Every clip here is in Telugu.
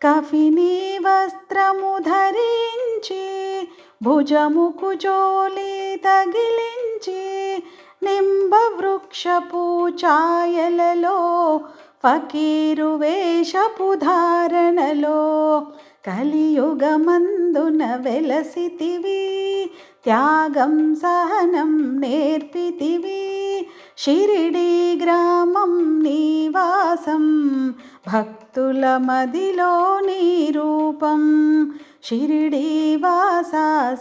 కఫినీ వస్త్రము ధరించి భుజముకు జోలి తగిలించి నింబవృక్షపు ఛాయలలో ఫకీరు వేషపు ధారణలో కలియుగమందున వెలసితివి. త్యాగం సహనం నేర్పితివి. షిరిడీ గ్రామం నివాసం భక్తుల మదిలో నీ రూపం. షిరిడీ వాస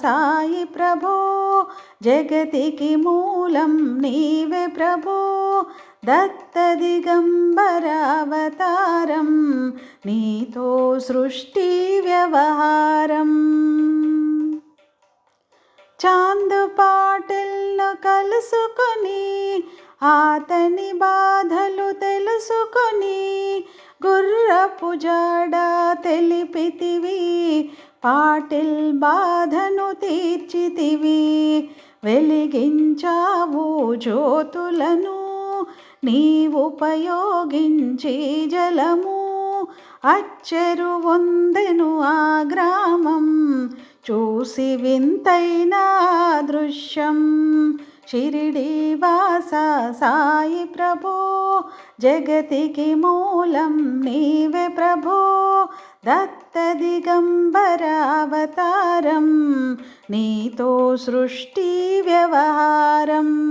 సాయి ప్రభో జగతికి మూలం నీవే ప్రభో. దత్త దిగంబర అవతారం నీతో సృష్టి వ్యవహారం. చాంద్ పాటిల్ను కలుసుకొని అతని బాధలు తెలుసుకొని గుర్రపు జాడ తెలిపితివి. పాటిల్ బాధను తీర్చితివి. వెలిగించావు జ్యోతులను నీవుపయోగించి జలము. అచ్చెరు వందెను ఆ గ్రామం చూసి వింతైన దృశ్యం. షిరిడీ వాస సాయి ప్రభో జగతికి మూలం నీవే ప్రభో. దత్త దిగంబర అవతారం నీతో సృష్టి వ్యవహారం.